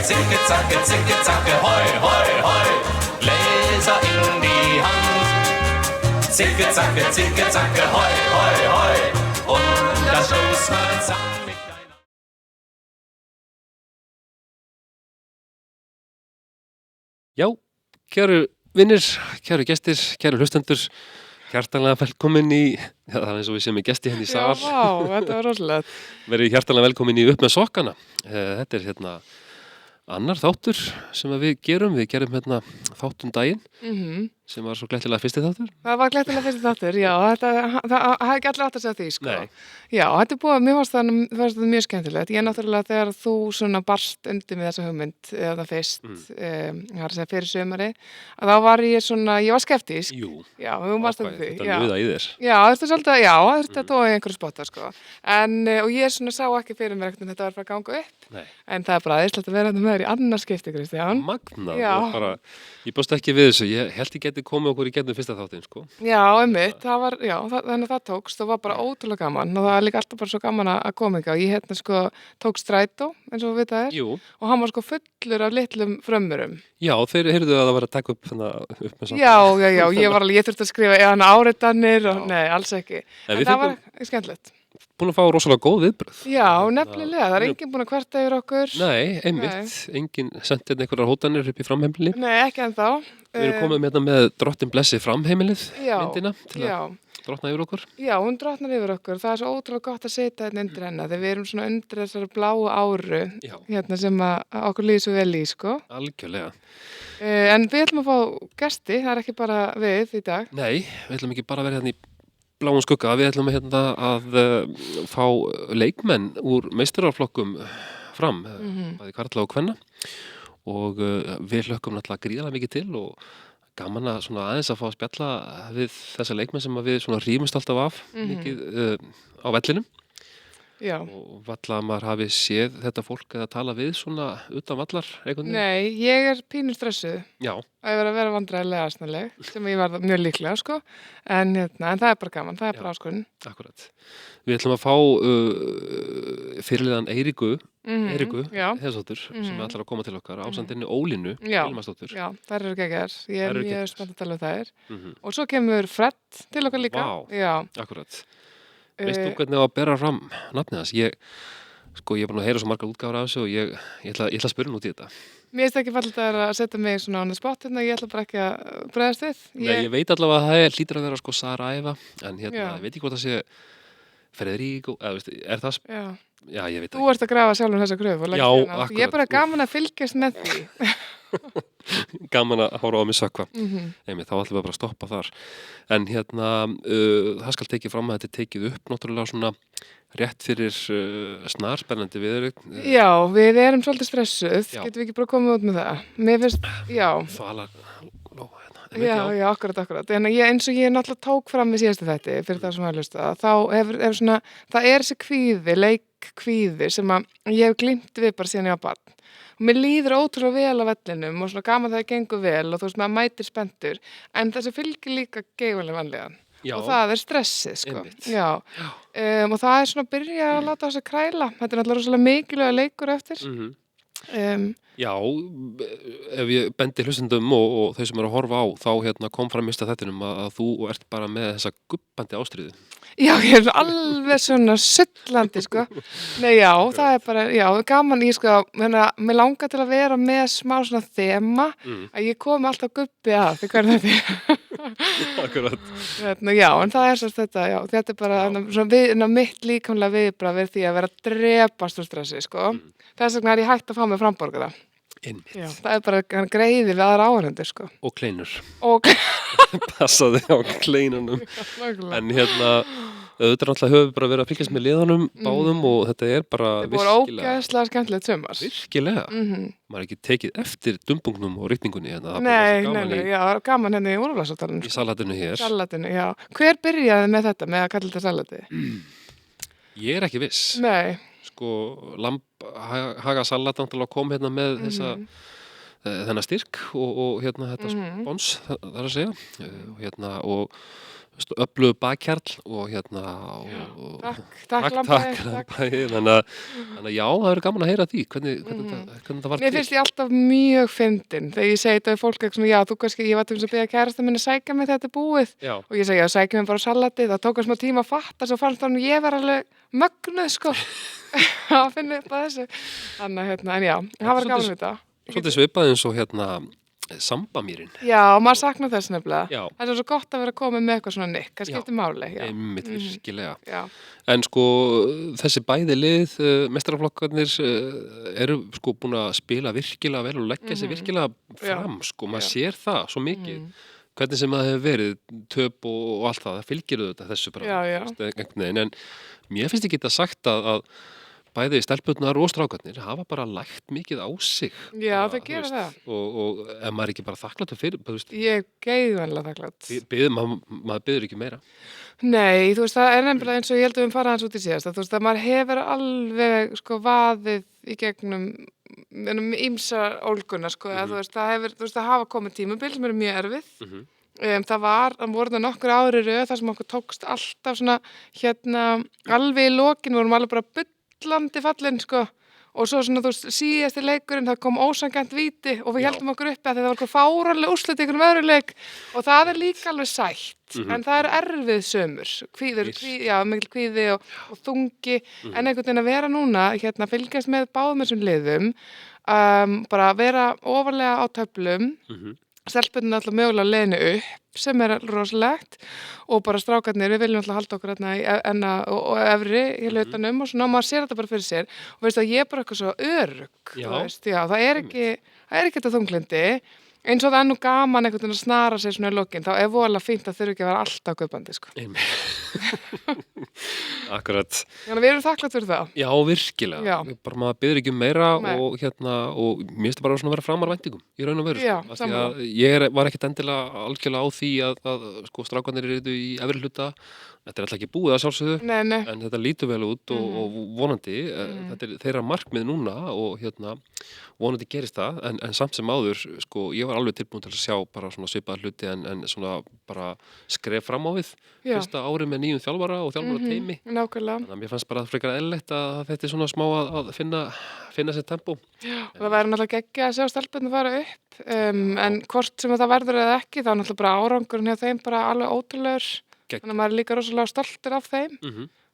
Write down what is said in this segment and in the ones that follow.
zicke, zacke, hoi, hoi, hoi. Gläser in die Hand. Zicke, zacke, hoi, hoi, hoi. Und das stoßen wir zusammen mit deiner... Já, kæru vinnir, kæru gestir, kæru hlustendur, hjartanlega velkomin í, já, það er eins og við séum með gesti henni í sal. Já, vá, þetta var rosalegt. Verið hjartanlega velkomin í Upp með sokkana. Þetta er hérna annar þáttur sem við gerum hérna þáttun daginn, sem var svo glettilega fyrsti þáttur. Það var glettilega fyrsti þáttur, já, það hafði ekki allir átt að segja því, sko. Nei. Já, þetta er búið, mér fannst það mjög skemmtilegt. Ég náttúrulega þegar þú svona barst undir með þessa hugmynd, eða fyrst, ég har að segja fyrir sömari, að þá var ég svona, ég var skeptísk. Jú. Já, þú varst að því. Þetta luða í þér. Já, þetta er svolítið, já, þetta tók í einhverju spotta, sko. Og ég svona sá ekki fyrir mér ekkert þetta var bara að ganga upp. Nei. En það er bara æðislegt að vera þetta með þér í annað skipti, Kristján. Magnað. Já. Og bara, ég búst ekki við þessu, ég held ég geti komið okkur í gegnum fyrsta þáttinn, sko. Já, einmitt, það var, já, þannig að það tókst og var bara ótrúlega gaman og það er líka alltaf bara svo gaman að koma ekki á. Ég hérna sko tók strætó, eins og við vitað er, Jú. og hann var sko fullur af litlum frömmurum. Já, þeir heyrðu að það var að taka upp upp með sokkana. Já, ég þurfti að skrifa áritanir og nei, alls ekki. En En við það var skemmtilegt. Búin að fá rosalega góð viðbrögð. Já, nefnilega, það er enginn búin að kvarta yfir okkur. Nei, einmitt, enginn sendið hérna einhverjar hótanir upp í framheimili. Nei, ekki ennþá. Við erum komið með hérna með Drottin blessi framheimilið Já, myndina til já. að drottna yfir okkur. Já, hún drottnar yfir okkur. Það er svo ótrúlega gott að setja hérna undir hennar þegar við erum svona undir þessari bláu áru Já. hérna sem að okkur líður svo vel í, sko. Algjörlega. En við ætlum að fá gesti, það er ekki bara við í dag. Nei, við ætlum ekki bara að vera hérna í bláum skugga, við ætlum hérna að fá leikmenn úr meistaraflokkum fram, bæði karla og kvenna og við hlökkum náttúrulega gríðarlega mikið til og gaman að svona aðeins að fá að spjalla við þessa leikmenn sem að við svona rýmumst alltaf af mikið á vellinum. Já. Og valla að maður hafi séð þetta fólk eða tala við svona utan vallar einhvern veginn. Nei, ég er pínur stressuð Já, að vera vandræðilega aðsnaleg, sem ég var mjög líklega, sko. En það er bara gaman, það er bara áskorun. akkurat. Við ætlum að fá fyrirliðan Eiríku Já. Heiðarsdóttur sem ætlar að koma til okkar ásandinni Ólínu Já. Hilmarsdóttur. Já, þær eru geggjar. Ég Þær er eru mjög geggjaðar. spennt að tala um þær. Mhm. Og svo kemur Fred til okkar líka. Vá. Já. Akkurat. Veist þú hvernig á að bera fram nafnið hans? Ég er búin að heyra svo margar útgáfur af þessu og ég ætla að spyrja út í þetta. Mér finnst ekki fallið að setja mig svona on the spot hérna, ég ætla bara ekki að bregðast við. Nei, ég veit allavega að það hlýtur að vera sko Saraiva, en hérna, Já. ég veit ekki hvort það sé Frederico, eða veist, er það, Já. já, ég veit Þú ert að grafa sjálfum þessa gröf og leggja Já, hérna. akkurat. Ég er bara gaman að fylgjast með því. gaman að hóra á mig sökva. Mhm. Einmitt, þá ætlum við bara að stoppa þar. En hérna, það skal tekið fram að þetta er tekið upp náttúrulega svona rétt fyrir snarspennandi viðureign. Já, við erum svolítið stressuð, Já. getum við ekki bara komið út með það? Mér finnst, já, Þvalar, lóa hérna. já, akkurat. En eins og ég náttúrulega tók fram í síðastu þætti fyrir það sem að hlusta, þá hefur svona, það er þessi kvíði, leikkvíði sem að ég hef glímt við bara síðan ég var barn. Og mér líður ótrúlega vel á vellinum og svona gaman það gengur vel og þú veist, maður mætir spenntur, en þessi fylgir líka geigvænlega vanlíðan. Já, Og það er stressið, sko. Einmitt. Já. Og það er svona að byrja að láta þessi kræla. Þetta er náttúrulega rosalega mikilvæga leikur eftir. Já, ef ég bendi hlustendum og þau sem eru að horfa á, þá hérna kom fram mista þettinum að þú ert bara með þessa gubbandi ástríðu. Já, ég er alveg svona sullandi, sko. Nei, já, það er bara, já, gaman í, sko, mér langar til að vera með smá svona þema, að ég komi alltaf gubbi að, því hvað er þetta? Akkurat. Já, en það er svo þetta, já, þetta er bara svona mitt líkamlega viðbragð við því að vera að drepast úr stressi, sko. Þess vegna er ég hægt að fá mig framborgara. Einmitt. Já, það er bara greiði við aðra áhrendur, sko. Og kleinur. Og, Passaði á kleinunum. nákvæmlega. En hérna, auðvitað náttúrulega höfum við bara verið að fylgjast með liðunum báðum og þetta er bara Það voru ógeðslega skemmtilegt sumar. virkilega. Maður er ekki tekið eftir dumbungnum og rytningunni hérna. Það er bara Nei, svo gaman já, það var gaman henni í úrvalsáttalanum. í salatinu hér. Salatinu, já. Hver byrjaði með þetta, með að kalla þetta salati? Ég er ekki viss. Nei. Sko, Haga salat náttúrulega kom hérna með þennan styrk og hérna þetta spons, það er að segja. Og hérna, og öflugu bakkjarl og hérna Takk lambaði, takk. þannig að já, það verður gaman að heyra því hvernig það var Mér finnst ég alltaf mjög fyndin þegar ég segi þetta við fólk eitthvað svona, já, þú kannski, ég var til þess að biðja kærasta minni að sækja mig þetta er búið Já. og ég segi, já, sækja mig bara salatið, það tók smá tíma að fatta, svo fannst þannig ég var alveg mögnuð, sko, að finna upp að þessu, þannig að, hérna, en já, það var gaman við þetta. Svolítið svipað eins og hérna Sambamýrin. Já, maður saknar þess nefnilega. Já. Það er svo gott að vera að koma með eitthvað svona nikk, það skiptir máli. Einmitt virkilega. Já. En sko þessi bæði lið, meistaraflokkarnir eru sko búin að spila virkilega vel og leggja sig virkilega fram, sko, maður sér það svo mikið. Hvernig sem það hefur verið, töp og allt það fylgir þetta þessu bara. En mér finnst ekki þetta sagt að bæði stelpurnar og strákarnir hafa bara lægt mikið á sig. Já, það gera það. Og ef maður ekki bara þakklátur fyrir, þú veist. Ég er geiðvanlega þakklátt. Maður biður ekki meira. Nei, þú veist, það er nefnilega eins og ég held að við fara hans út í síðast. Þú veist, að maður hefur alveg, sko, vaðið í gegnum ýmsar ólguna, sko. Þú veist, það hafa komið tímabil sem eru mjög erfið. Það voru nokkur ári röð þar sem okkur tókst alltaf svona, alveg í lokin vorum alveg bara bullandi fallin, sko, og svo svona, þú veist, síðasti leikurinn, það kom ósanngjarnt víti og við heldum okkur uppi að það var eitthvað fáránleg úrslit í einhverjum öðrum leik og það er líka alveg sætt, en það er erfið sömur, mikil kvíði og þungi, en einhvern veginn að vera núna, fylgjast með báðum þessum liðum, bara vera ofarlega á töflum, stelpunni alltaf mögulega leiðinu upp sem er rosalegt og bara strákarnir, við viljum alltaf halda okkur og efri í hlutanum og svona, maður sér þetta bara fyrir sér og veist að ég er bara eitthvað svo örugg það er ekki þetta þunglindi eins og það er nú gaman einhvern veginn að snara sig svona í lokin, þá er voðalega fínt að þurfa ekki að vera alltaf guðbandi, sko. Akkurat. Þannig að við erum þakklátt fyrir það. Já, virkilega. Bara maður biður ekki meira og mér finnst bara svona að vera framar væntingum í raun og veru. Já, saman. Ég var ekkert endilega algjörlega á því að sko strákarnir eru í efri hluta. Þetta er alltaf ekki búið að sjálfsögðu, en þetta lítur vel út og vonandi, þetta er þeirra markmið núna og vonandi gerist það, en samt sem áður, sko, ég var alveg tilbúin til að sjá bara svona svipaða hluti en svona bara skref fram á við fyrsta árið með nýjum þjálfara og þjálfara teimi. Nákvæmlega. Þannig að mér fannst bara frekar eðlilegt að þetta er svona smá að finna sér tempó. Já, það væri náttúrulega geggja að sjá stelpunni fara upp, en hvort sem það verður eða ekki, þá er náttúrulega bara árangurinn hjá þeim bara alveg ótrúlegur. Þannig að maður er líka rosalega stoltur af þeim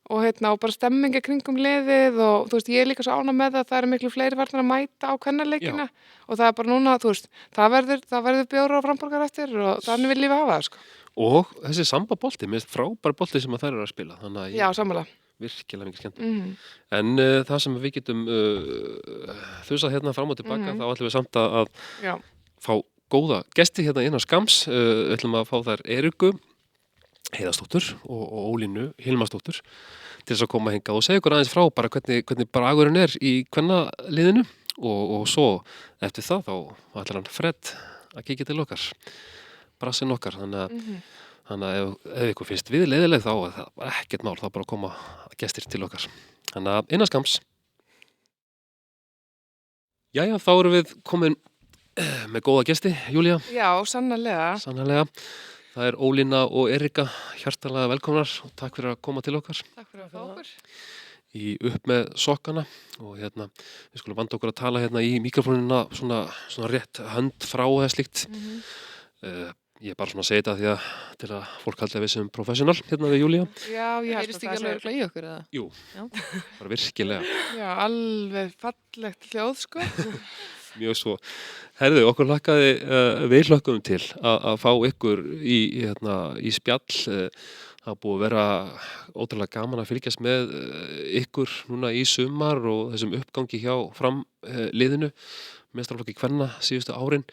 og bara stemmingi kringum liðið og þú veist, ég er líka svo ánægð með það er miklu fleiri farnir að mæta á kvennaleikina og það er bara núna, þú veist, það verður bjóra á framborgar eftir og þannig vil lífið hafa það, sko. Og þessi sambabolti, mér finnst frábær bolti sem að þær eru að spila, þannig að já, sammála. Virkilega mikið skemmt. En það sem við getum þusað hérna fram og tilbaka, þá ætlum við samt að fá góða gesti hérna innan skams, ætlum að fá þær Eriku Heiðarsdóttur og Ólínu Hilmarsdóttur til þess að koma hingað og segja ykkur aðeins frá bara hvernig bragurinn er í kvennaliðinu og svo eftir það þá ætlar hann Fred að kíkja til okkar, brassinn okkar, þannig að ef ykkur finnst við leiðileg þá er það bara ekkert mál, þá bara að koma gestir til okkar. Þannig að innan skams. Jæja, þá erum við komin með góða gesti, Júlía. Já, sannarlega. Það er Ólína og Erika, hjartanlega velkomnar og takk fyrir að koma til okkar. Takk fyrir að fá okkur. Í upp með sokkana og við skulum vanda okkur að tala í mikrofónina svona rétt hönd frá eða slíkt. Ég er bara svona að segja þetta til að fólk haldi að við sem professional við Júlía. Já, ég heyrist ekki alveg í okkur eða? Jú, bara virkilega. Já, alveg fallegt hljóð, sko. Mjög svo. Herðu, okkur við hlökkum til að fá ykkur í spjall. Það búið að vera ótrúlega gaman að fylgjast með ykkur núna í sumar og þessum uppgangi hjá framliðinu, meistaraflokki kvenna síðustu árin.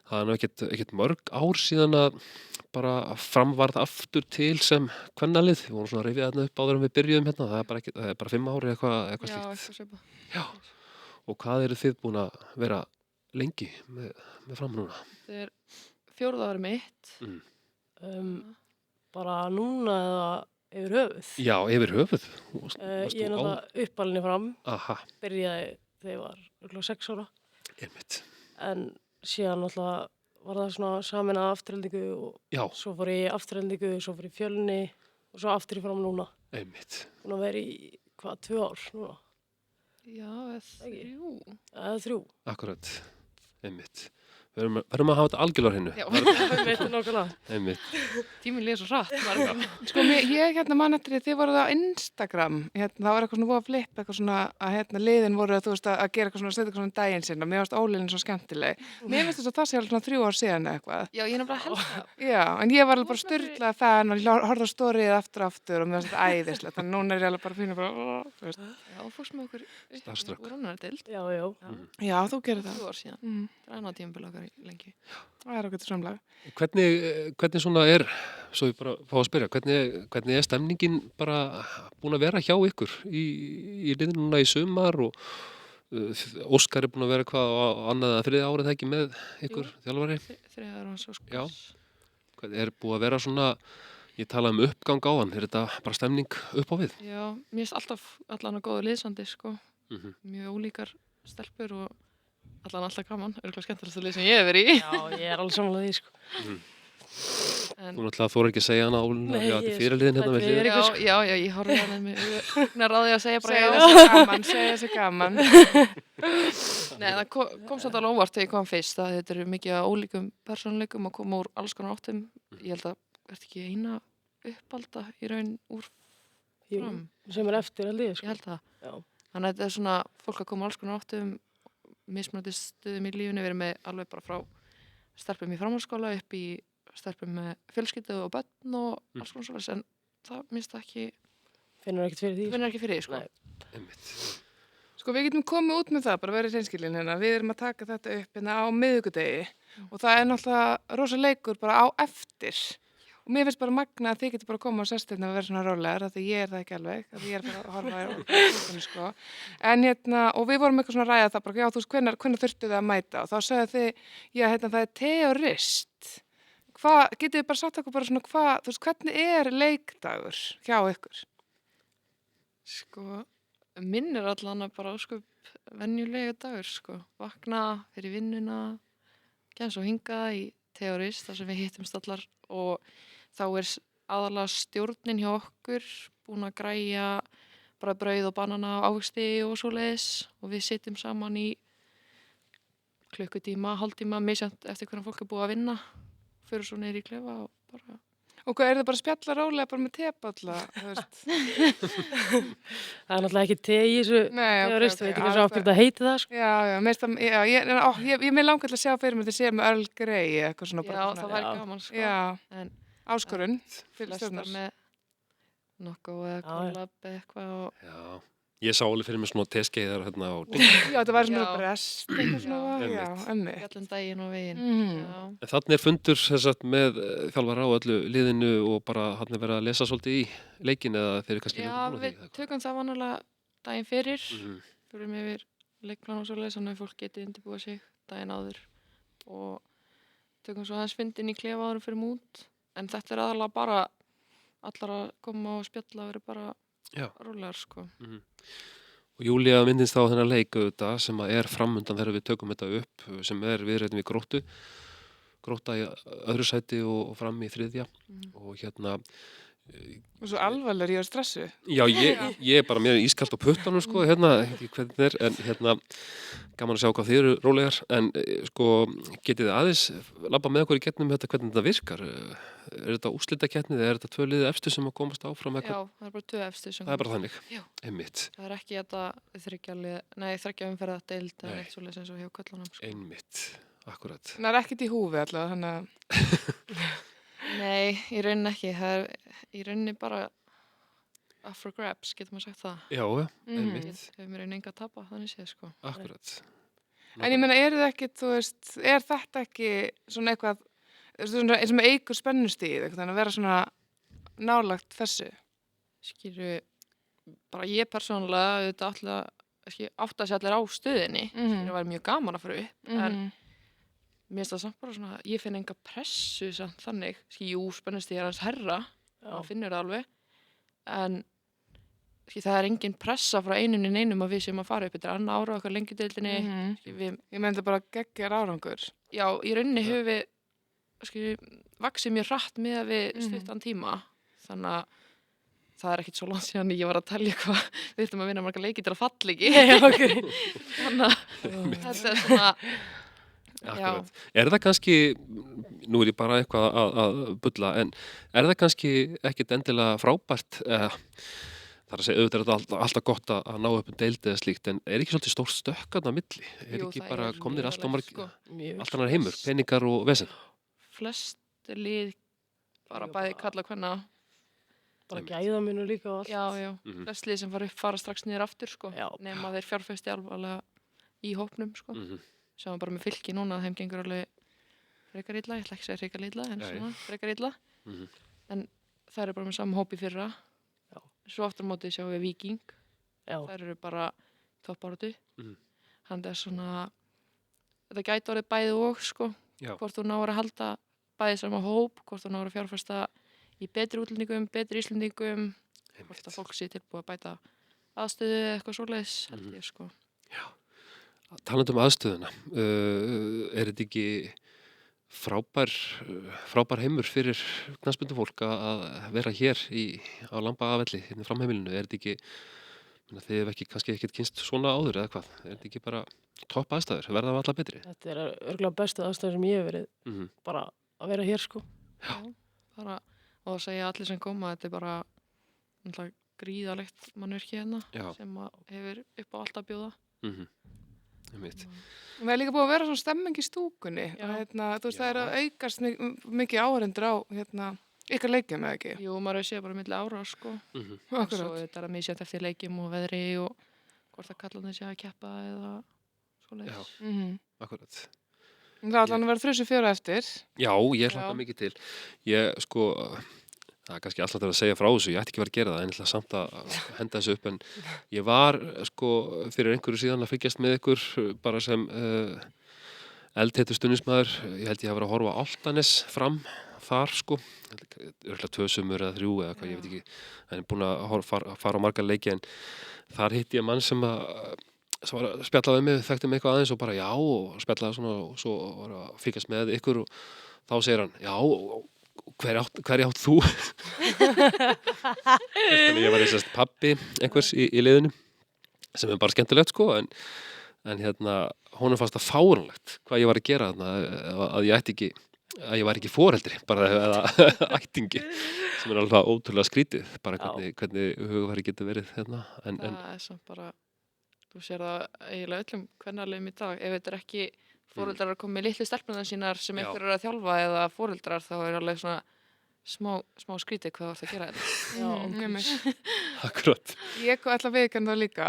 Það er nú ekkert mörg ár síðan að bara framvarð aftur til sem kvennalið. Við vorum svona að rifja þarna upp áður en við byrjuðum hérna. Það er bara 5 ári eitthvað slíkt. Já, eitthvað svipað. Já. Og hvað eru þið búin að vera lengi með fram núna? Þetta er 4. árið mitt. Bara núna eða yfir höfuð. Já, yfir höfuð. Ég er náttúrulega uppalinn í fram. Aha. Byrjaði þegar ég var 6 ára. Einmitt. En síðan náttúrulega var það svona saminað afturhendingu og Já, svo fór ég í afturhendingu, svo fór ég í Fjölni og svo aftur í fram núna. einmitt. Búin að vera í, 2 ár núna? Já, þrjú. Eða 3. Akkurat, einmitt. Verðum að hafa þetta algjörlega á hreinu. Já, Það veit nákvæmlega. Einmitt. tíminn líður svo hratt. Sko, ég man eftir því, þið voruð á Instagram, það var eitthvað svona búið að flippa, eitthvað svona að liðin voru þú veist, að gera eitthvað svona, setja eitthvað svona daginn sinna, mér varst ólinn svo skemmtileg. Mér finnst þess að það sé alveg svona 3 ár síðan eða eitthvað. Já, ég er bara held það. Já, en ég var alveg bara styrlað fan og horfði á stórið aftur og mér finnst þetta æðislegt, þannig núna er ég alveg bara fínu bara, þú veist. Já, fórst með okkur Starstruck. úr annardild. Já. Já, þú gerir 3 það. ár síðan. Það er annað tímabil okkar lengi. Það er okkur til samlag. Hvernig svona svo ég bara fá að spyrja, hvernig er stemningin bara búin að vera hjá ykkur í liðinu núna í sumar og Óskar er búin að vera hvað á annað eða 3. árið ekki með ykkur þjálfari? 3 ára og svo Já. Hvernig er búið að vera svona, ég talaði um uppgang á hann, er þetta bara stemning upp á við? Já, mér finnst alltaf allan að góða liðsandi, sko. Mhm. Mjög ólíkar stelpur og alltaf gaman. Örgulega skemmtilegsta lið sem ég hef verið í. Já, ég er alveg samanlega því, sko. En, Þú náttúrulega þóra ekki að segja hana Ólína, Nei, já, þetta ég er fyrirliðin hérna með ég er hlýðir. ekki- já, ég horfði að það með ráði að segja bara Segja já. þessi gaman, segja þessi gaman. Nei, það kom samt alveg óvart þegar ég kom fyrst að þetta eru mikið af ólíkum persónuleikum að koma úr alls konar áttum. Ég held að þetta ekki eina uppalda í raun úr Jú, fram. sem er eftir held ég, Ég sko. held það. Já. Þannig að þetta er svona fólk að koma úr alls konar áttum, mismunandi stöðum í lífinu, verið með alveg bara frá stelpum í framhaldsskóla upp í stelpum með fjölskyldu og börn og alls konar svoleiðis, en það minnst það ekki, Finnur ekkert fyrir því, sko. finnur ekki fyrir því, sko. Nei. Einmitt. Sko við getum komið út með það, bara verið hreinskilin hérna. Við erum að taka þetta upp hérna á miðvikudegi og það er náttúrulega rosa leikur bara á eftir. Og mér finnst bara magna að þið getur bara að koma og sest hérna og vera svona rólegar, af því ég er það ekki alveg, af því ég er bara að horfa á okkur, sko. En hérna, og við vorum eitthvað svona að ræða það bara, já þú veist, hvenær þurftu þið að mæta? Og þá sagði þið, já hérna það er teorist. Getið þið bara sagt okkur bara svona þú veist, hvernig er leikdagur hjá ykkur? Sko, minn er allan að bara ósköp venjulega dagur, sko. Vakna fyrir vinnuna, kemst svo hingað í teorist, þar sem við hittumst allar og þá er aðalega stjórnin hjá okkur búin að græja bara brauð og banana ávexti og svoleiðis og við sitjum saman í klukkutíma, hálftíma, misjant eftir hvernig fólk er búið að vinna, fyrir svo neyri í klefa og bara... Og hvað, er það bara að spjalla rólega bara með tepalla, þú veist? Það er náttúrulega ekki te í þessu Nei, ok, teorist, ok, veit ekki alveg. svo af hverju þetta heiti það, sko. Já, ég með langar til að sjá fyrir mig þið séu með Earl Grey eitthvað svona Já, bara það svona. væri Já. gaman, sko. Já, En áskorun fyrir flestar stjórnar. með nokkuð eða Já, já. collab eða eitthvað og... Já, ég sá alveg fyrir mig svona teskeiðar hérna á Já, þetta væri svona Já. brest, eitthvað svona, já, emmi. Allan daginn og veginn. Mhm. Já. En þannig er fundur sem sagt, með þjálfara á öllu liðinu og bara hann er verið að lesa svolítið í leikin eða þeir eru kannski Já, löngu búin að við því, tökum það vanalega daginn fyrir, Mhm. fyrir yfir leikplan og svoleiðis, þannig að fólk geti undirbúið sig daginn áður og tökum svo aðeins fundin í klefa áður fyrir mút, en þetta er aðalega bara allar að koma og spjalla og vera bara Já. rólegar, sko. Og Júlía myndist á þennan leik auðvitað sem að er framundan þegar við tökum þetta upp sem er viðræðin við Gróta í öðru sæti og fram í 3. Og hérna Og svo alvarlegur, ég er stressu. já, ég er bara mér ískalt á puttanum sko, hérna, ekki hvernig það er en hérna, gaman að sjá hvað þið eru rólegar en sko, getið þið aðeins labba með okkur í getnum þetta hvernig þetta virkar er þetta úrslitakeppnið eða er þetta 2 liðið efstu sem að komast áfram Já, það er bara 2 efstu sem það er bara þannig, Já. einmitt það er ekki þetta þriggja umferða deild eða Nei. neitt svoleiðis eins og hjá köllunum, sko. einmitt, akkurat Það er ekkert í húfi allavega, þannig að, Nei, í rauninni ekki, það er í rauninni bara up for grabs, getur maður sagt það. já, einmitt, Hefur mér rauninni enga að tapa, þannig séð, sko. akkurat en ég meina, eru það ekki, þú veist, er þetta ekki svona eitthvað, svona, eins og með eigur spennustíð, þannig að vera svona nálagt þessu? Skýru, bara ég persónulega, auðvitað átt að sé allir á stöðinni, það var mjög gaman að fara upp, en mér finnst það samt bara svona, ég finn enga pressu samt þannig, jú, spennustíð er hans herra, Já. þá finnur það alveg, en það er engin pressa frá einum að við séum að fara upp, þetta er annað ára okkar lengjudeildinni, við, Ég meina þetta bara geggjar árangur. já, í rauninni höfum við vaxið mjög hratt með við stuttan tíma. Þannig að það er ekkit svo langt síðan ég var að telja hvað við þurfum að vinna marga leiki til að falla ekki. Þannig að þetta er svona, Akkurat. Er það kannski, nú er ég bara eitthvað að bulla, en er það kannski ekkit endilega frábært, þar að segja, auðvitað er þetta alltaf gott að ná upp deild eða slíkt, en er ekki svolítið stórt stökk þarna á milli? Er Jú, ekki það bara er komnir allt á gríðarlegt, margir, allt annar heimur, peningar og vesen? flest lið bara bæði kalla hvenna. Bara gæðamunur líka og allt. Já. Flest lið sem fara strax niður aftur, sko. Já. Nema þeir fjárfesti alvarlega í hópnum, sko. Sjáum bara með Fylki núna að þeim gengur alveg frekar illa, ég ætla ekki að segja frekar illa, en svona frekar illa. En það eru bara með saman hóp í fyrra. Já. Svo aftur á móti sjáum við Víking. Já. Það eru bara toppáratu. Þannig að svona, þetta gæti orðið bæði og, sko. Já. Hvort þú náir að halda bæði sama hóp, hvort þú náir að fjárfesta í betri útlendingum, betri íslendingum, hvort að fólk sé tilbúið að bæta aðstöðu eða eitthvað svoleiðis, held ég, sko. Talandi um aðstöðuna, er þetta ekki frábær heimur fyrir knattspyrnufólk að vera hér á Lambavelli, hérna í framheimilinu? Er þetta ekki, þið hefur kannski ekkert kynst svona áður eða hvað? Er þetta ekki bara topp aðstæður? Verða það alltaf betri? Þetta er örgulega bestu aðstæður sem ég hef verið bara að vera hér, sko. Já. Bara, og það segja allir sem koma, þetta er bara náttúrulega gríðalegt mannvirki hérna sem hefur upp á allt að bjóða. Það er líka búið að vera svona stemming í stúkunni og þú veist það er að aukast mikið áhrendur á ykkar leikjum eða ekki? Jú, maður sé bara milli ára, sko. Akkurat. Svo þetta er að misjænt eftir leikjum og veðri og hvort að kallarnir sé að keppa eða svoleiðis. Akkurat. Það er allan að vera 34 eftir. Já, ég hlakka mikið til. Ég, sko, það er kannski alltaf til að segja frá þessu, ég ætti ekki verið að gera það, en ég ætla samt að henda þessu upp, en ég var, sko, fyrir einhverju síðan að fylgjast með ykkur bara sem eldheitur stuðningsmaður, ég held ég hafa verið að horfa á Álftanes fram þar, sko, örgulega 2 sumur eða 3 eða hvað, ég veit ekki, en búin að fara á margar leiki, en þar hitti ég mann sem var að spjalla við mig, þekkti mig eitthvað aðeins og bara já, og spjallaði svona og svo var að fylgjast með ykkur og þá segir hann, já, hverja átt þú? Þannig ég var þessast pabbi einhvers í liðinu sem er bara skemmtilegt, sko, en honum fannst það fáránlegt hvað ég var að gera þarna, að ég var ekki foreldri, bara eða ættingi, sem er alveg ótrúlega skrítið, bara hvernig hugafæri getur verið hérna. Það er samt bara, þú sér það eiginlega öllum kvennaliðum í dag, ef þetta er ekki foreldrar að koma með litlu stelpunar sínar sem einhver er að þjálfa eða foreldrar, þá er alveg svona smá skrítið hvað þú ert að gera þetta. Akkurat. Ég ætla að viðurkenna það líka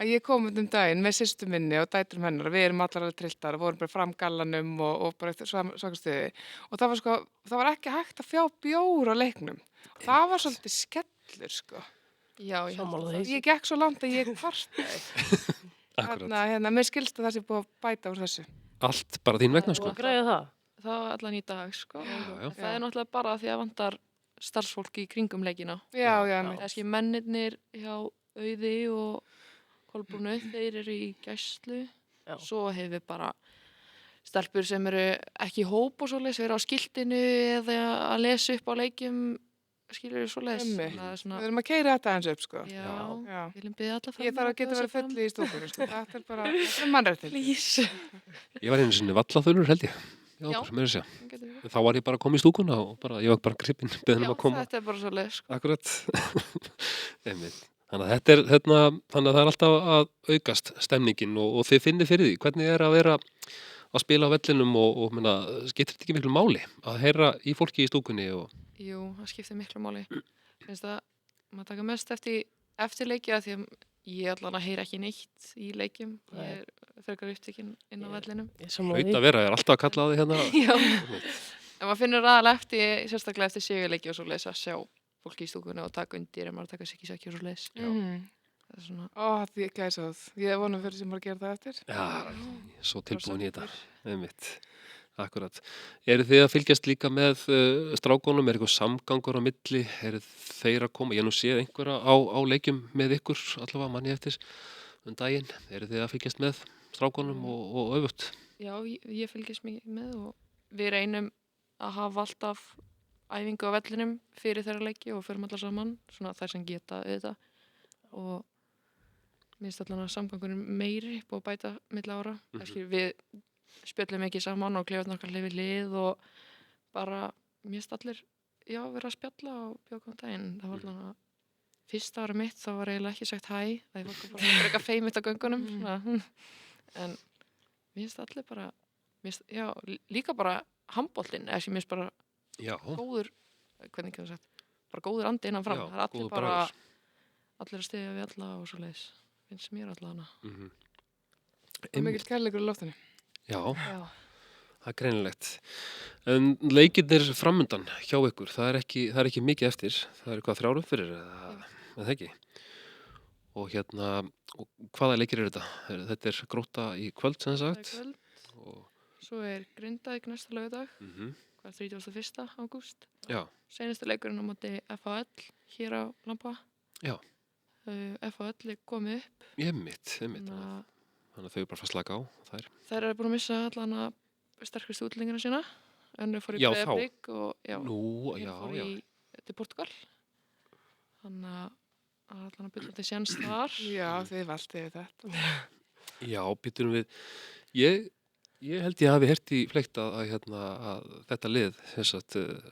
að ég kom daginn með systur minni og dætrum hennar, við erum allar alveg trilltar og vorum bara fram gallanum og bara eftir svakastuði og það var ekki hægt að fjá bjór á leiknum. Það var svolítið skellur, sko. Já, ég gekk svo langt að ég kvartaði. Mér skilst að það sé búið að bæta úr þessu. Allt bara þín vegna, sko. Og græða það? Það var allan í dag, sko. Það er náttúrulega bara því að vantar starfsfólki í kringum leikina. Þessi mennirnir hjá Auði og Kolbrúnu, þeir eru í gæslu. Svo hefur bara stelpur sem eru ekki í hóp og svoleiðis, eru á skiltinu eða að lesa upp á leikjum, skilur þú svoleiðis. Við erum að keyra þetta eins upp, sko. Já, viljum byggja alla fram. Ég þarf að geta verið fulli í stúkunni, sko. Þetta er bara mannrættil. Ég var einu sinni vallaþulur, held ég. Já, með þess að. Þá var ég bara að koma í stúkuna og ég var bara gripinn, beðin að koma. Já, þetta er bara svoleiðis, sko. Akkurat. Þannig að þannig að það er alltaf að aukast stemningin og þið finnið fyrir því. Hvernig er að vera að spila á vellinum og skiptir þetta ekki miklu máli að heyra í fólki í stúkunni? Jú, það skiptir miklu máli. Finnst það, maður taka mest eftir leiki að því að ég allan að heyra ekki neitt í leikjum. Ég er frekar upptekinn inn á vellinum. Hlaut að vera, ég er alltaf að kalla á því hérna. Já, en maður finnur aðalega sérstaklega eftir sigurleiki og svo leis að sjá fólki í stúkunni og taka undir en maður taka sikki og svo leis. Það er svona... Því ég gæsa það. Ég er vonað fyrir sem maður gera það eftir. Já, svo tilbúin í þetta. Akkurat. Eru þið að fylgjast líka með strákunum? Er eitthvað samgangur á milli? Eru þeir að koma? Ég nú séð einhverja á leikjum með ykkur, allavega manni eftir daginn. Eru þið að fylgjast með strákunum og öfugt? Já, ég fylgjast mikið með og við reynum að hafa alltaf æfingu á vellinum fyrir þeirra leiki og förum allar saman, svona þær sem geta auðvitað og mér finnst allan að samgangurinn meiri búið að bæta milli ára. Við spjöllum ekki saman og klefarnar okkar hlið við hlið og bara mér finnst allir vera að spjalla og bjóða góðan daginn. Það var allan að fyrsta ára mitt þá var eiginlega ekki sagt hæ, það var bara frekar feimitt á göngunum en mér finnst allir bara líka bara handboltinn, mér finnst bara góður, hvernig ekki það sagt, bara góður andi innan fram. Það er allir bara allir að styðja við alla og svo leiðis finnst mér allan hana. Og mikill kærleikur í loftinu. Já, það er greinilegt. En leikirnir framundan hjá ykkur, það er ekki mikið eftir. Það er hvað 3 árum fyrir, eða það ekki? Og og hvaða leikir þetta? Þetta er Grótta í kvöld, sem sagt. Það er kvöld. Svo er Grindavík næsta laugardag, hvað 31. ágúst. Já. Seinasti leikurinn á móti FHL hér á Lambá. Já. FHL er komið upp. Einmitt. Þannig að þau bara fara að slaka á þær. Þær eru búin að missa allan að sterkustu útlendingina sína. Önnur fór í Já, Breiðablik og fór til Portugal. Þannig að allan að bylla til séns þar. Já, þið valdi þetta. Já, býtum við. Ég held ég hafi heyrt í fleygt að þetta lið,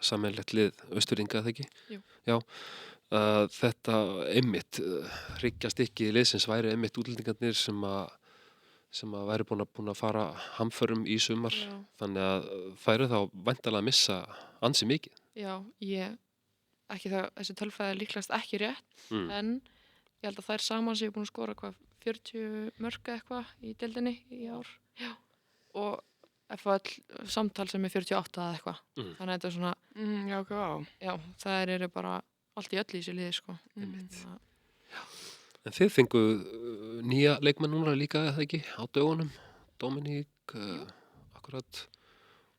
sameiginlegt lið Austurríka, eða ekki? Jú. Já. Þetta einmitt hryggjast ekki liðsins væri einmitt útlendingarnir sem að væri búin að fara hamförum í sumar. Já. Þannig að þær eru þá væntanlega að missa ansi mikið. Já, ekki það, þessi tölfræði er líklegast ekki rétt en ég held að þær saman séu búin að skora 40 mörk eitthvað í deildinni í ár. Já. Og FHL samtal sem er 48 eða eitthvað. Þannig að þetta er svona já, þær eru bara allt í öll í þessu liði, sko. En þið fengu nýja leikmenn núna líka, eða ekki, á dögunum. Dominík, akkurat,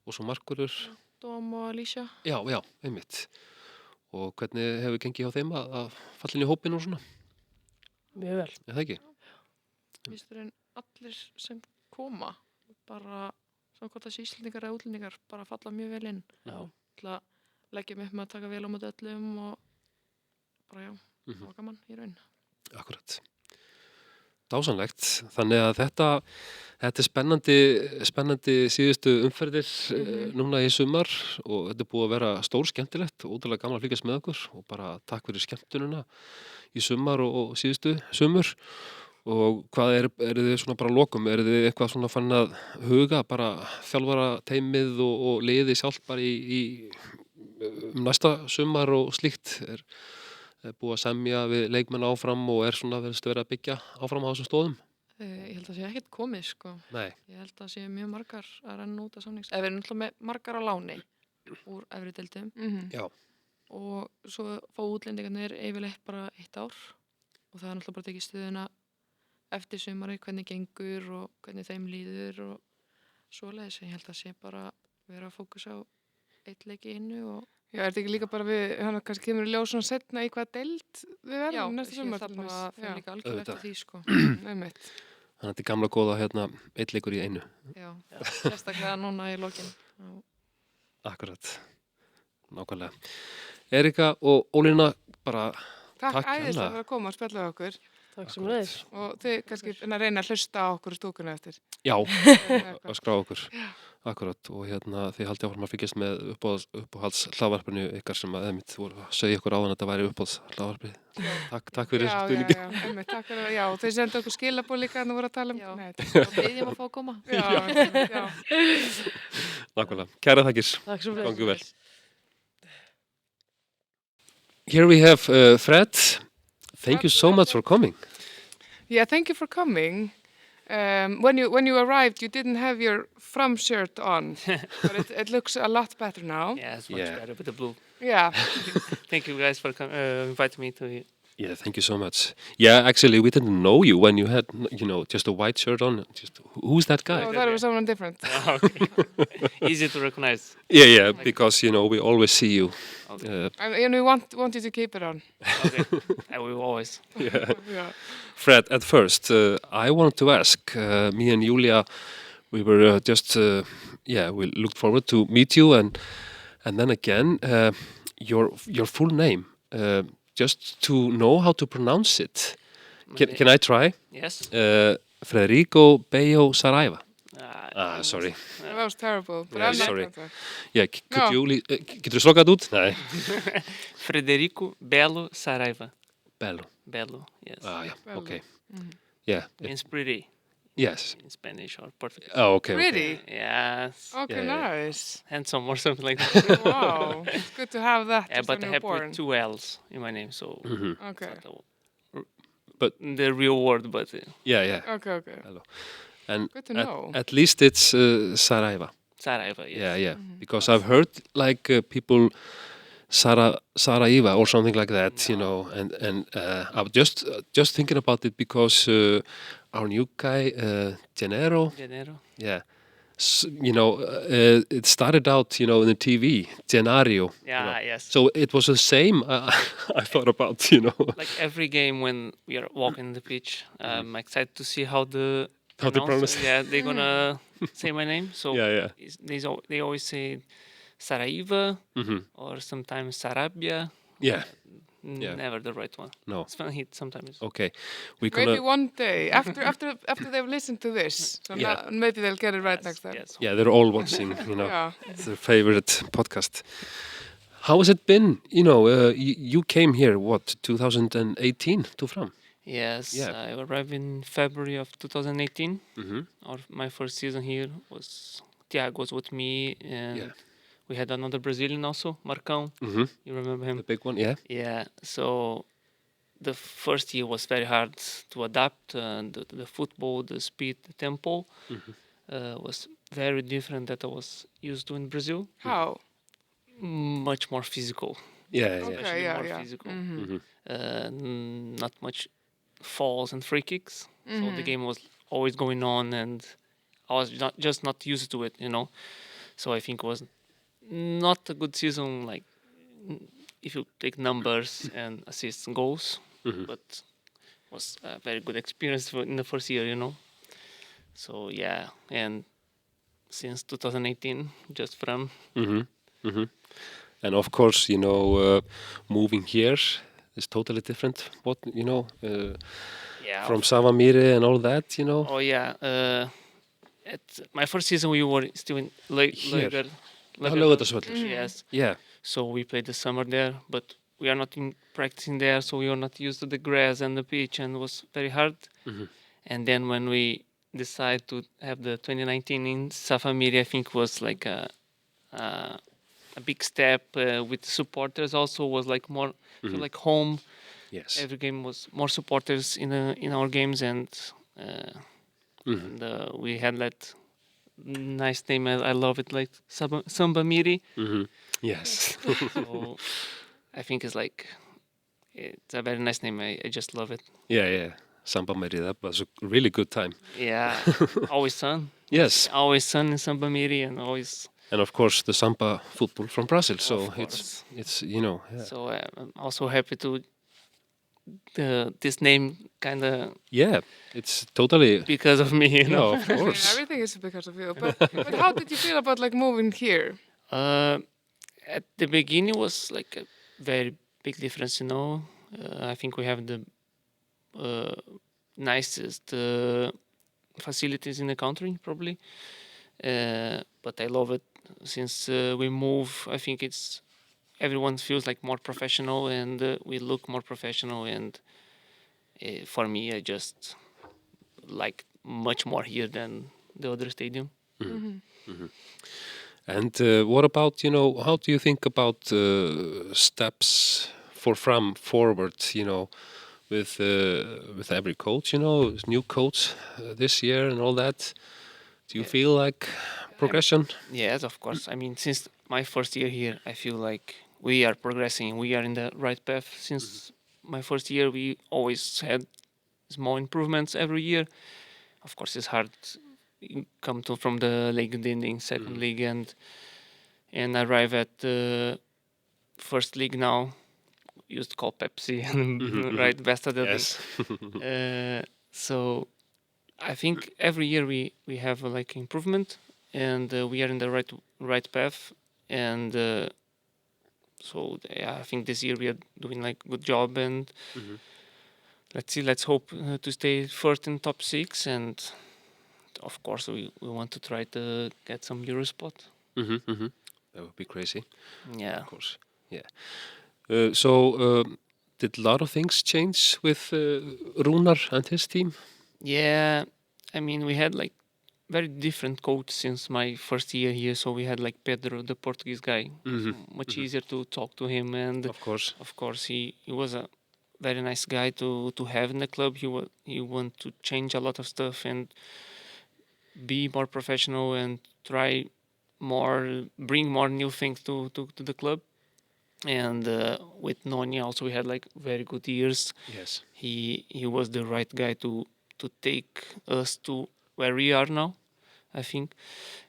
og svo Markurur. Dóm og Alicia. Já, einmitt. Og hvernig hefur gengið hjá þeim að falla inn í hópinn og svona? Mjög vel. Eða ekki? Visturinn allir sem koma, bara, svona hvort þessi íslendingar eða útlendingar, bara falla mjög vel inn. Já. Til að leggjum upp með að taka vel á móti öllum og bara það var gaman í raun. Akkurat. Dásanlegt. Þannig að þetta er spennandi síðustu umferðir núna í sumar og þetta er búið að vera stór skemmtilegt og ótrúlega gaman að fylgjast með okkur og bara takk fyrir skemmtununa í sumar og síðustu sumur. Og hvað eru þið svona bara lokum? Eru þið eitthvað svona fann að huga bara þjálfara teymið og liði sjálf bara í næsta sumar og slíkt? Er búið að semja við leikmenn áfram og er svona verið að byggja áfram á þessum stóðum? Ég held að það sé ekkert komið, sko. Nei. Ég held að það sé mjög margar að renna út af samnings. Við erum náttúrulega með margar á láni úr efri deildum. Já. Og svo fá útlendingarnir yfirleitt bara 1 ár og það er náttúrulega bara tekið stöðuna eftir sumari, hvernig gengur og hvernig þeim líður og svoleiðis. Ég held að sé bara vera að fókusa á 1 leik í einu og Já, er þetta ekki líka bara við, kannski kemur í ljós svona setna í hvað deild við verðum næsta sumar? Já, það bara fyrir líka algjörlega eftir því, sko. Einmitt. Þannig að þetta er gamla góða 1 leikur í einu. Já, sérstaklega núna í lokin. Akkurat. Nákvæmlega. Erika og Ólína, bara Takk æðislega fyrir að koma og spjalla við okkur. Takk sem leiðis. Og þið kannski reyna að hlusta á okkur í stúkunni eftir. Já, að skrá okkur. Akkurat, og þið haldið áfram að fylgjast með uppáhalds hlaðvarpinu ykkar sem að þið voru að segja ykkur áðan að þetta væri uppáhalds hlaðvarpið. Takk fyrir stuðningi. Já, takk fyrir, já, þau sendu okkur skilaboð líka en þú voru að tala um. Já, og biðjum að fá að koma. Já. Nákvæmlega, kæra þakkir. Takk sem leiðis. Gangi vel. Here we have Fred. Thank you so much for coming. Yeah, thank you for coming. When you arrived, you didn't have your Fram shirt on, but it looks a lot better now. Yeah, it's much better with the blue. Yeah. Thank you guys for inviting me to. Yeah, thank you so much. Yeah, actually, we didn't know you when you had, just a white shirt on. Who's that guy? Oh, that was someone different. Okay. Easy to recognize. Yeah, because we always see you. Okay. And we want you to keep it on. Okay. I will always. Yeah. Yeah. Fred, at first, I wanted to ask, me and Julia, we were we looked forward to meet you, and And then again, your full name, just to know how to pronounce it. Can I try? Yes. Federico Bello Saraiva. Almost. Sorry. That was terrible, but Yeah, I'm not sorry. going to. Yeah, could No. you getur þú slokað út? Nei. Frederico Belo Saraiva. Bello. Belo, yes. Yeah, Bello. okay. Yeah, Means pretty yes. in Spanish or Portuguese. Oh, okay. okay. Pretty. Yes. Okay, Yeah. nice. Handsome or something like that. Wow, it's good to have that Yeah, just but when I you're have born. with 2 L's in my name, so Okay, it's not But- the real word, but Yeah. okay. And Good to know. at least it's Saraiva. Saraiva, yes. Yeah. Because I've heard like people Saraiva or something like that, you know. And I was just thinking about it because our new guy Gennaro, Gennaro. yeah. You know, it started out, you know, in the TV, Gennario. Yeah, you know. yes. So it was the same. I thought about, you know, Like every game when we are walking the pitch, I'm excited to see how How to pronounce it. Yeah, they're gonna say my name. So yeah. they always say Saraiva Hmm. or sometimes Sarabia. Yeah. Yeah. Never the right one. No. It's funny sometimes. Okay. We Maybe gonna. one day after they've listened to this, so Yeah. maybe they'll get it right next time. Yes. Yeah, they're all watching. You know, Yeah. it's their favorite podcast. How has it been? You know, you came here what 2018 to Fram. Yes, Yeah. I arrived in February of 2018. Mm-hmm. My first season here was Tiago was with me, and Yeah. we had another Brazilian also, Marcão. Mm-hmm. You remember him? The big one, yeah. Yeah. So the first year was very hard to adapt. The football, the speed, the tempo was very different that I was used to in Brazil. How? Much more physical. Yeah. Okay, Especially yeah, more yeah. physical. Mhm. Not much falls and free kicks. So the game was always going on, and I was not used to it, you know. So I think it was not a good season, like if you take numbers and assists and goals, but was a very good experience in the first year, you know. So yeah, and since 2018, just from And of course, you know, moving here is totally different. What you know, yeah. from Savamire and all that, you know. Oh yeah. At my first season, we were still in Here. Laugardalsvöllur. Yes. Yeah. So we played the summer there, but we are not practicing there, so we are not used to the grass and the pitch, and it was very hard. And then when we decided to have the 2019 in Savamire, I think was like a big step with supporters. Also was like more feel like home. Yes. Every game was more supporters in our games, and we had that nice name. I love it, like Samba Miri. Yes. So I think it's a very nice name. I just love it. yeah. Samba Miri, that was a really good time. Yeah, always sun. Yes. Always sun in Samba Miri, and always. And of course the Samba football from Brazil. So Of course. it's you know. Yeah. So I'm also happy to this name kind of Yeah, it's totally. because of me, you know. No, of I mean, course. everything is because of you. But how did you feel about like moving here? At the beginning was like a very big difference, you know. I think we have the nicest facilities in the country, probably. But I love it since we move. I think everyone feels like more professional, and we look more professional. And for me, I just like much more here than the other stadium. And what about, you know, how do you think about steps for Fram forward, you know, with every coach, you know, new coach this year and all that? Do you feel like progression? Yes, of course. I mean, since my first year here, I feel like we are progressing. We are in the right path. Since my first year, we always had small improvements every year. Of course, it's hard to come from the league in second league and arrive at the first league now. Used to call Pepsi, right? Besta del Yes. So I think every year we have like improvement, and we are in the right path. and so yeah, I think this year we are doing like good job, and let's see. Let's hope to stay first in top 6, and of course we want to try to get some Euro spot. That would be crazy, Yeah. of course. Yeah. So, did a lot of things change with Rúnar and his team? Yeah, I mean, we had like very different coach since my first year here. So we had like Pedro, the Portuguese guy, much easier to talk to him, and Of course. of course he was a very nice guy to have in the club. He want to change a lot of stuff and be more professional and try more, bring more new things to the club. And with Noni also we had like very good years. Yes. He was the right guy to take us to where we are now, I think.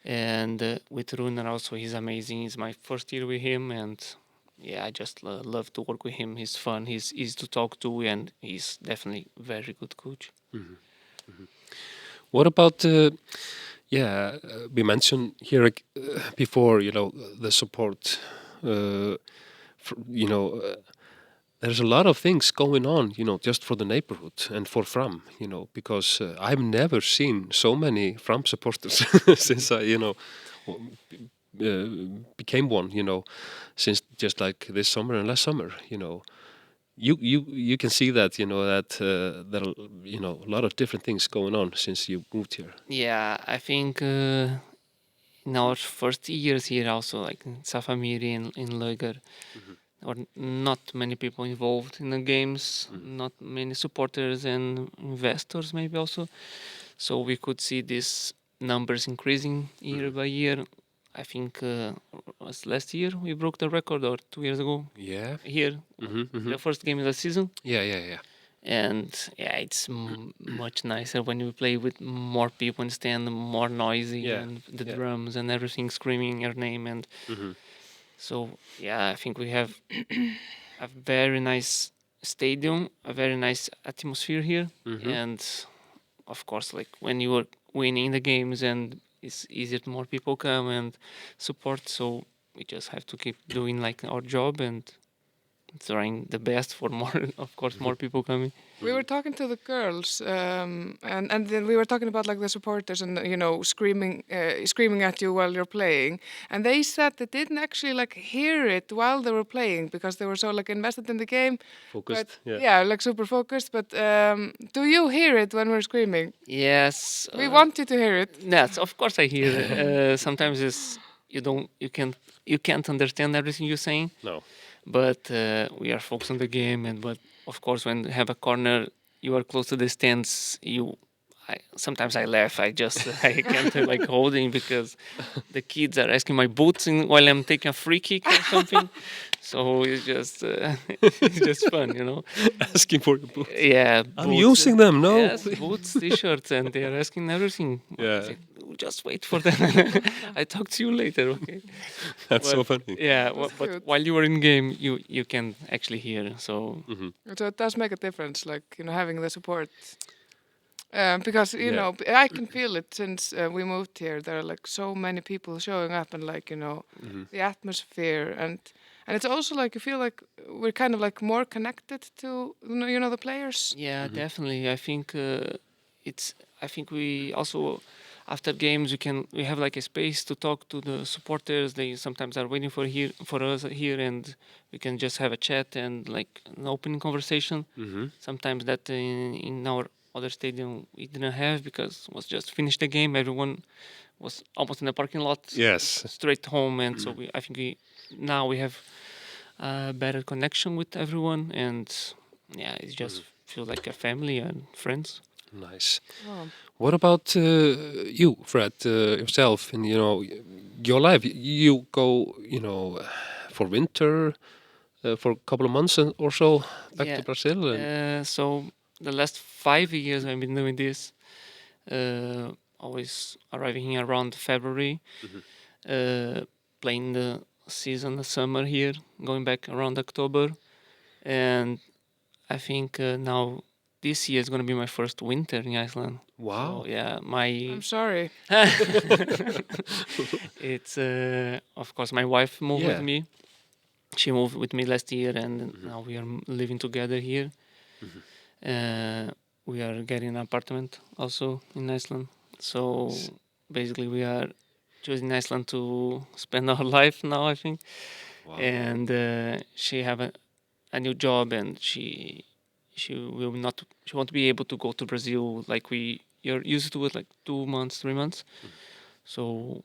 And with Runar also, he's amazing. It's my first year with him, and yeah, I just love to work with him. He's fun, he's easy to talk to, and he's definitely very good coach. What about, we mentioned here before, the support, there's a lot of things going on, just for the neighborhood and for Fram, because I've never seen so many Fram supporters since I, became one, since just like this summer and last summer, You can see that, that there are, a lot of different things going on since you moved here. Yeah, I think in our first years here also, like in Safamiri and in Löger, or not many people involved in the games, not many supporters and investors maybe also. So we could see these numbers increasing year by year. I think was last year we broke the record, or 2 years ago Yeah. here, the first game of the season. Yeah. And yeah, it's much nicer when you play with more people and stand more noisy, Yeah, and the yeah. drums and everything screaming your name. And so yeah, I think we have a very nice stadium, a very nice atmosphere here. And of course, like when you are winning the games, and it's easier to more people come and support. So we just have to keep doing like our job and trying the best for more, of course, more people coming. We were talking to the girls, and then we were talking about like the supporters and screaming at you while you're playing, and they said they didn't actually like hear it while they were playing because they were so like invested in the game. Focused. But, yeah, like super focused. But do you hear it when we're screaming? Yes. We want you to hear it. Yes, of course I hear it. Sometimes you can't understand everything you're saying. No. But we are focused on the game, but of course when you have a corner, you are close to the stands. Sometimes I laugh. I can't like holding because the kids are asking my boots while I'm taking a free kick or something. So it's just fun, Asking for your boots. Yeah, I'm boots, using them, no? Yes, boots, t-shirts, and they are asking everything. Yeah. I said, just wait for them. I talk to you later, okay? That's so funny. Yeah, but cute. while you are in game, you can actually hear. So So it does make a difference, like having the support. Because Yeah. I can feel it since we moved here. There are like so many people showing up, and like the atmosphere, and it's also like you feel like we're kind of like more connected to the players. yeah, definitely. I think I think we also after games we have like a space to talk to the supporters. They sometimes are waiting for us here, and we can just have a chat and like an open conversation. Sometimes that in our other stadium we didn't have because it was just finished the game. Everyone was almost in the parking lot. Yes. Straight home, and so I think now we have a better connection with everyone, and yeah, it just feels like a family and friends. Nice. Oh. What about you, Fred, yourself, and your life? You go, for winter for a couple of months or so back Yeah. to Brazil. And So the last 5 years I've been doing this, always arriving here around February, playing the season, the summer here, going back around October, and I think now this year is going to be my first winter in Iceland. Wow. So, yeah, I'm sorry. it's of course my wife moved with Yeah. me. She moved with me last year, and now we are living together here. We are getting an apartment also in Iceland. So basically, we are choosing Iceland to spend our life now, I think. Wow. And she have a new job, and she won't be able to go to Brazil like you're used to it, like 2 months, 3 months. So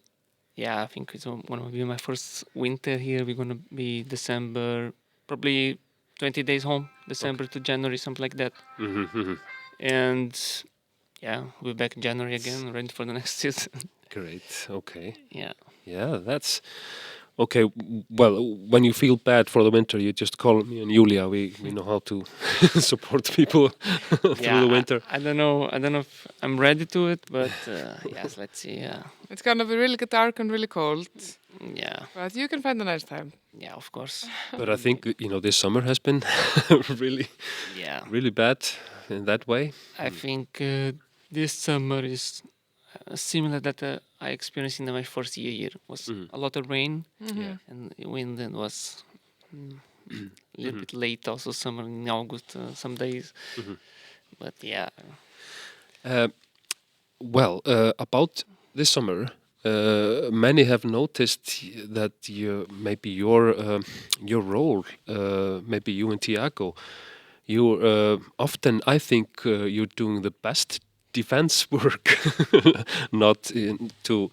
yeah, I think it's gonna be my first winter here. We're gonna be December, probably 20 days home, December to January, something like that. And yeah, we'll be back in January again, ready for the next season. Great. Okay. Yeah. Yeah, that's okay. Well, when you feel bad for the winter, you just call me and Julia. We know how to support people through the winter. I don't know if I'm ready to it, but yes, let's see. It's gonna be really dark and really cold, Yeah, but you can find a nice time. yeah, of course. But I think this summer has been really, Yeah, really bad in that way. I think this summer is similar that I experienced in my first year. Was a lot of rain Yeah. and wind, and was a little bit late also summer in August some days. But yeah, Well, about this summer, many have noticed that maybe your role, maybe you and Tiago, you often, I think, you're doing the best defense work, not into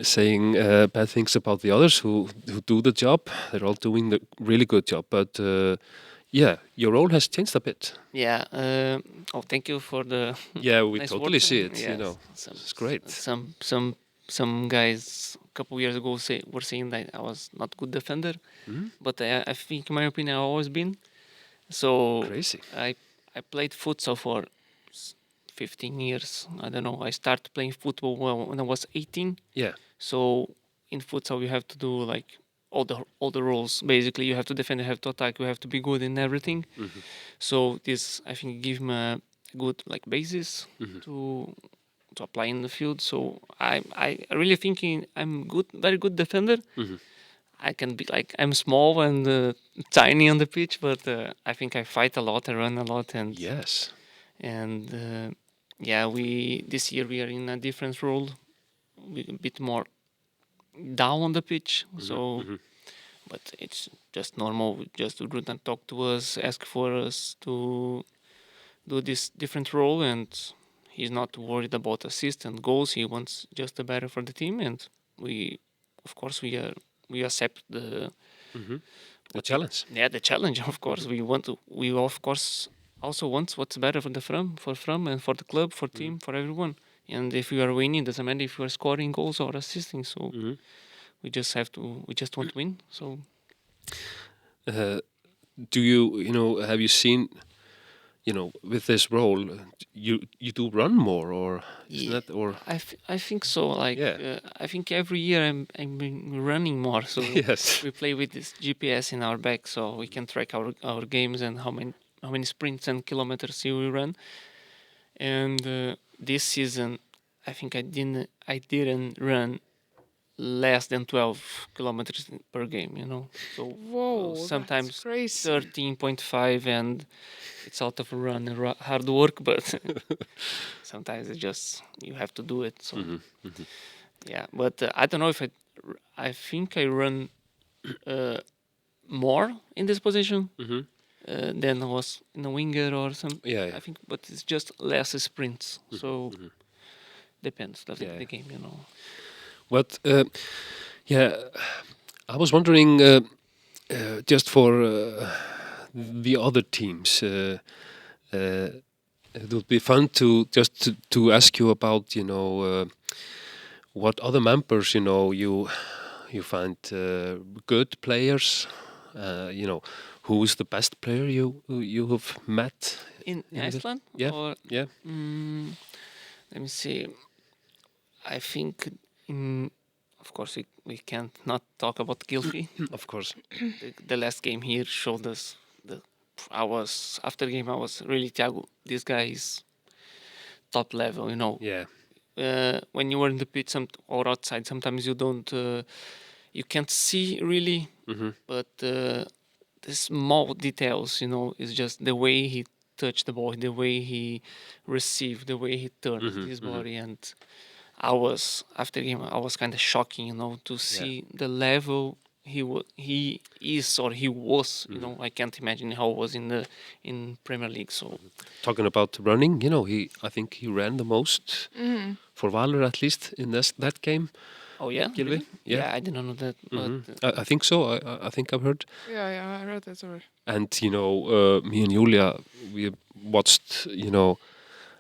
saying bad things about the others who do the job. They're all doing the really good job, but yeah, your role has changed a bit. yeah. Thank you for the Yeah, we nice totally words. see it. Yes, It's great. Some guys a couple years ago were saying that I was not good defender, but I think, in my opinion, I've always been. So Crazy. I played futsal for 15 years. I don't know. I started playing football when I was 18. Yeah. So in futsal, you have to do like all the roles. Basically, you have to defend, you have to attack, you have to be good in everything. So this, I think, give me a good like basis to apply in the field. So I really thinking I'm good, very good defender. I can be like, I'm small and tiny on the pitch, but I think I fight a lot, I run a lot, and Yes. yeah, this year we are in a different role, a bit more down on the pitch. So, but it's just normal. Just to and talk to us, ask for us to do this different role, and he's not worried about assists and goals. He wants just the better for the team, and we, of course, we accept the challenge. Yeah, the challenge. Of course, we of course also want what's better for the from and for the club, for team, for everyone. And if we are winning, doesn't matter if we are scoring goals or assisting. So we just want to win. So Do you have you seen, with this role, you do run more, or isn't that, or I think so. Like I think every year I'm been running more. So yes. we play with this GPS in our back, so we can track our games and how many sprints and kilometers we run. And this season, I think I didn't run less than 12 kilometers per game. So Whoa, sometimes that's crazy. 13.5, and it's out of a run and hard work, but sometimes it's just you have to do it. So yeah, but I don't know if I think I run more in this position than I was in a winger or something. Yeah. I think, but it's just less sprints. So depends the game. But yeah, I was wondering, just for the other teams, it would be fun to ask you about, what other members, you find good players, who's the best player you have met In Iceland? Yeah. Or, yeah. Let me see. I think, of course, we can't not talk about Gylfi. Of course. The last game here showed us after game, I was really Thiago. This guy is top level, you know. Yeah. When you were in the pit or outside, sometimes you don't, you can't see really, but the small details, you know, is just the way he touched the ball, the way he received, the way he turned his body, and after game, I was kind of shocking, you know, to see the level he is or he was, you know. I can't imagine how it was in Premier League. So Talking about running, you know, I think he ran the most for Valur, at least in that game. oh yeah, Gylfi? really? Yeah. I didn't know that. But I think so. I think I've heard. Yeah, I read that story. And you know, me and Julia, we watched, you know,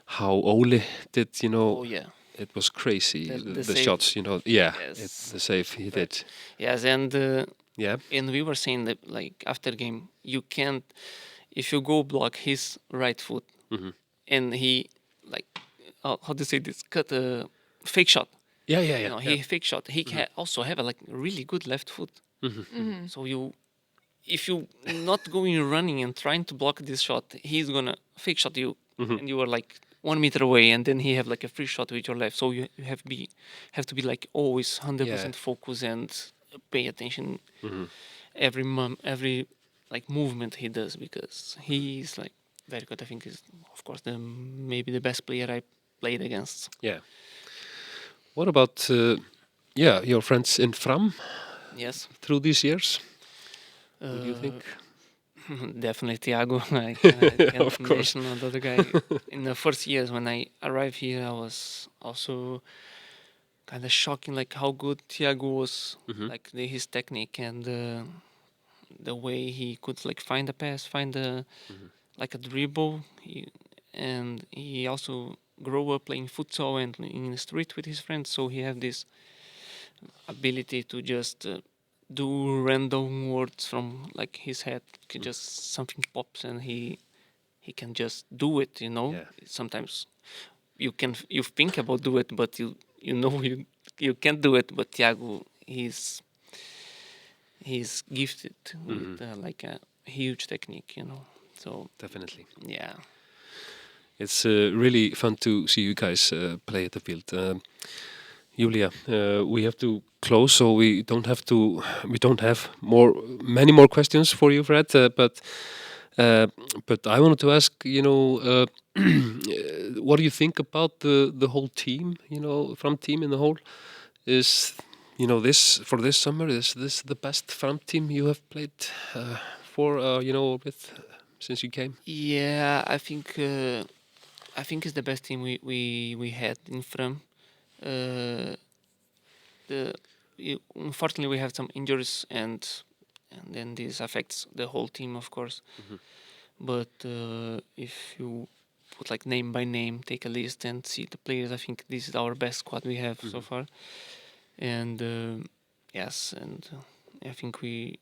how Ole did. You know, oh yeah. it was crazy. The The save. shots, you know. Yeah, Yes. the save he did. Yes, and Yeah. we were saying that like after game, you can't, if you go block his right foot and he like how to say this, cut a fake shot. Yeah. You know, he fake shot. He can also have a like really good left foot. So if you not going running and trying to block this shot, he's gonna fake shot you, and you are like 1 meter away, and then he have like a free shot with your left. So you have to be like always 100% focus and pay attention every like movement he does, because he is like very good. I think he's of course maybe the best player I played against. Yeah. What about your friends in Fram Yes. through these years? What do you think? Definitely Thiago. I can't Of course. mention another guy. In the first years when I arrived here, I was also kind of shocking, like how good Thiago was, like his technique and the way he could like find a pass, find like a dribble. And he also grew up playing futsal and in the street with his friends, so he had this ability to just do random words from like his head. Just something pops and he can just do it, you know. Yeah. Sometimes you think about do it, but you know you can't do it. But Thiago, he's gifted with like a huge technique, you know. So Definitely. yeah. It's really fun to see you guys play at the field. Julia, we have to close, so we don't have many more questions for you, Fred. But I wanted to ask, you know, what do you think about the whole team? You know, Fram team in the whole. Is, you know, this for this summer, is this the best Fram team you have played for? You know, with since you came. Yeah, I think it's the best team we had in Fram. Unfortunately, we have some injuries, and then this affects the whole team, of course. But if you put like name by name, take a list and see the players, I think this is our best squad we have so far. And yes, and I think we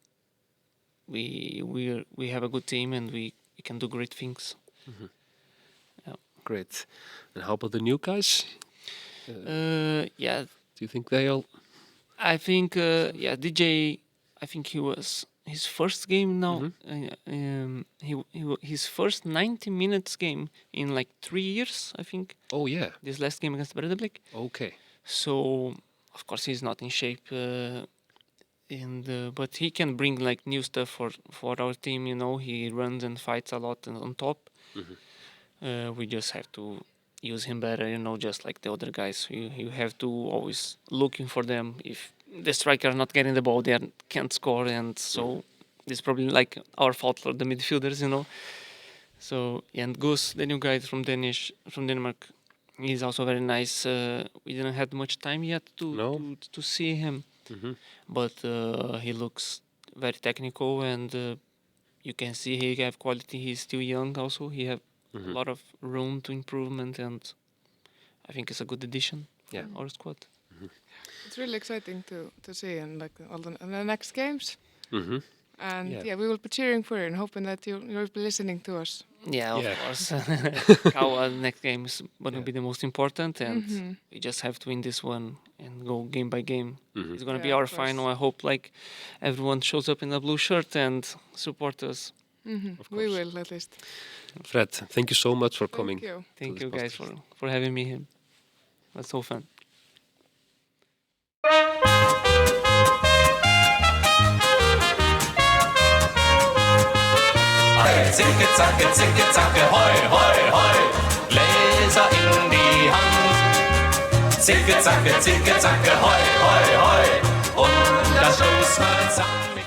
have a good team, and we can do great things. Great. And how about the new guys? Yeah, Do you think they all? I think DJ. I think he was his first game now. His first 90 minutes game in like 3 years. I think Oh yeah. this last game against Breidablik. Okay. So of course he's not in shape, but he can bring like new stuff for our team. You know, he runs and fights a lot and on top. We just have to use him better, you know, just like the other guys. You have to always looking for them. If the striker are not getting the ball, they can't score, and so it's probably like our fault for the midfielders, you know. So and Gus, the new guy from Denmark, he's also very nice. We didn't have much time yet to see him, but he looks very technical, and you can see he have quality. He's still young, also. He have a lot of room to improvement, and I think it's a good addition for our squad. It's really exciting to see in like all the next games. And we will be cheering for you and hoping that you'll be listening to us. Yeah, of course. Our next game is going to be the most important, and we just have to win this one and go game by game. It's going to be our final. I hope like everyone shows up in a blue shirt and support us. Of We course. will at least. Fred, thank you so much for coming. Thank you. Thank this you guys podcast. for having me here. That's so fun. Zicke, zacke, hoi, hoi, hoi, Gläser in die Hand. Zicke, zacke, hoi, hoi, hoi, und das Schluss mal zusammen.